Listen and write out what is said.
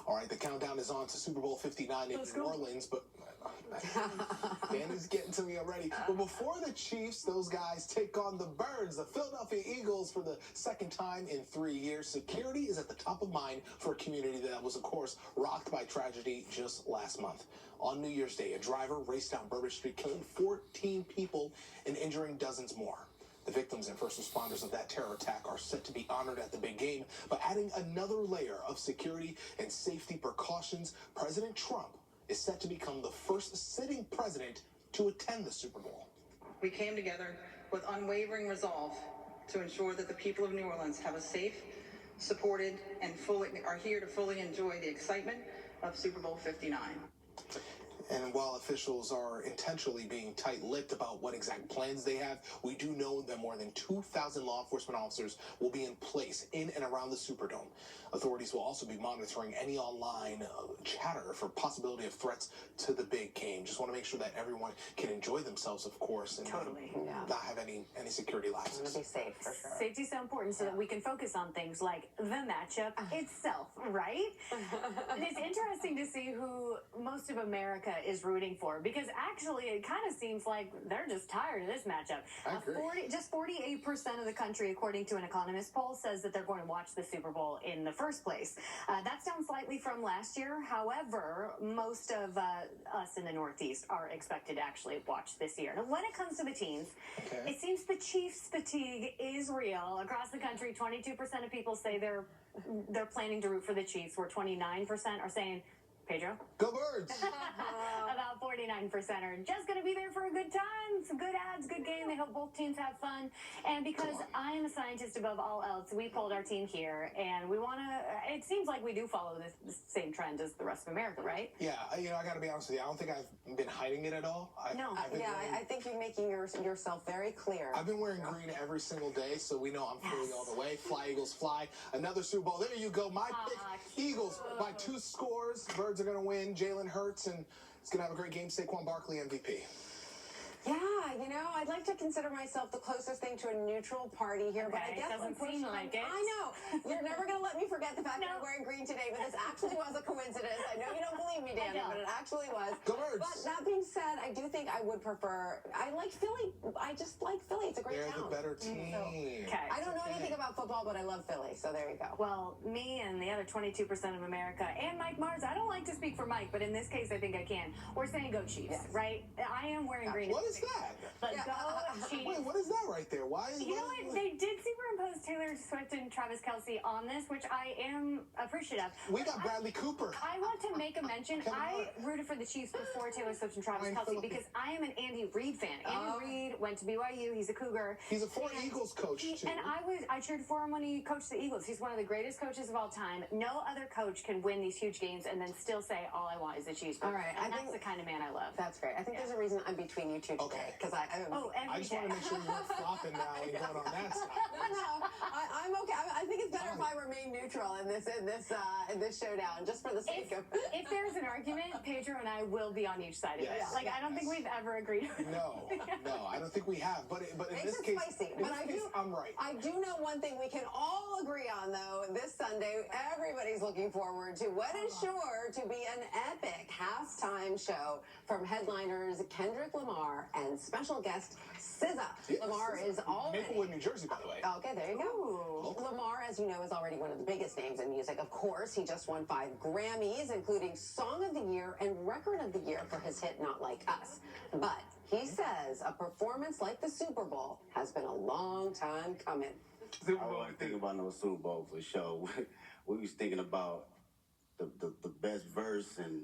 All right, the countdown is on to Super Bowl 59 in New Orleans, but Danny's getting to me already. But before the Chiefs, those guys take on the Birds, the Philadelphia Eagles, for the second time in 3 years. Security is at the top of mind for a community that was, of course, rocked by tragedy just last month. On New Year's Day, a driver raced down Burbage Street, killing 14 people and injuring dozens more. The victims and first responders of that terror attack are set to be honored at the big game, but adding another layer of security and safety precautions, President Trump is set to become the first sitting president to attend the Super Bowl. We came together with unwavering resolve to ensure that the people of New Orleans have a safe, supported, and are here to fully enjoy the excitement of Super Bowl 59. And while officials are intentionally being tight-lipped about what exact plans they have, we do know that more than 2,000 law enforcement officers will be in place in and around the Superdome. Authorities will also be monitoring any online chatter for possibility of threats to the big game. Just want to make sure that everyone can enjoy themselves, of course, and not have any security lapses. Want to be safe, for sure. Safety is so important so that we can focus on things like the matchup itself, right? And it's interesting to see who most of America is rooting for, because actually it kind of seems like they're just tired of this matchup. I agree. Just 48% of the country, according to an Economist poll, says that they're going to watch the Super Bowl in the first place. That's down slightly from last year. However, most of us in the Northeast are expected to actually watch this year. Now, when it comes to the teams, it seems the Chiefs fatigue is real. Across the country, 22% of people say they're planning to root for the Chiefs, where 29% are saying, Pedro? Go Birds! About 49% are just going to be there for a good time, some good ads, good game. They hope both teams have fun. And because I am a scientist above all else, we polled our team here, and we want to, it seems like we do follow the same trend as the rest of America, right? Yeah, I got to be honest with you, I don't think I've been hiding it at all. I think you're making yourself very clear. I've been wearing green every single day, so we know I'm Philly all the way. Fly, Eagles, fly. Another Super Bowl. There you go. My pick, Eagles, by 2 scores. Birds are going to win. Jalen Hurts, and it's going to have a great game. Saquon Barkley, MVP. Yeah, I'd like to consider myself the closest thing to a neutral party here, but I guess doesn't seem like it. I know. You're never going to let me forget the fact that I'm wearing green today, but this actually was a coincidence. I know you don't believe me, Danny, but it actually was. Go Birds! But that being said, I do think I would prefer, I like Philly. I just like Philly. It's a great town. They're the better team. I don't know anything about football, but I love Philly, so there you go. Well, me and the other 22% of America, and Mike Mars, I don't like to speak for Mike, but in this case, I think I can. We're saying go Chiefs, right? I am wearing green. What is that? But go Chiefs. Wait, what is that right there? Why? You know what? They did superimpose Taylor Swift and Travis Kelce on this, which I am appreciative of. We got Bradley Cooper. I want to make a mention. I rooted for the Chiefs before Taylor Swift and Travis Kelce because I am an Andy Reid fan. Andy Reid went to BYU. He's a Cougar. He's a former Eagles coach, too. And I cheered for him when he coached the Eagles. He's one of the greatest coaches of all time. No other coach can win these huge games and then still say, all I want is the Chiefs. All right. And that's the kind of man I love. That's great. I think there's a reason I'm between you two today. Because I just want to make sure you weren't flopping now and going on that side. No, I'm okay. I think it's better if I remain neutral in this showdown, just for the sake of. If there's an argument, Pedro and I will be on each side of it. Like I don't think we've ever agreed. No, I don't think we have. But in this case, I'm right. I do know one thing we can all agree on, though. This Sunday, everybody's looking forward to what is sure to be an epic halftime show from headliners Kendrick Lamar and special guest SZA. Yes, Lamar is already... Maplewood, New Jersey, by the way. Okay, there you go. Lamar, as you know, is already one of the biggest names in music. Of course, he just won 5 Grammys, including Song of the Year and Record of the Year for his hit Not Like Us. But he says a performance like the Super Bowl has been a long time coming. I wasn't thinking about no Super Bowl for sure. We was thinking about the best verse and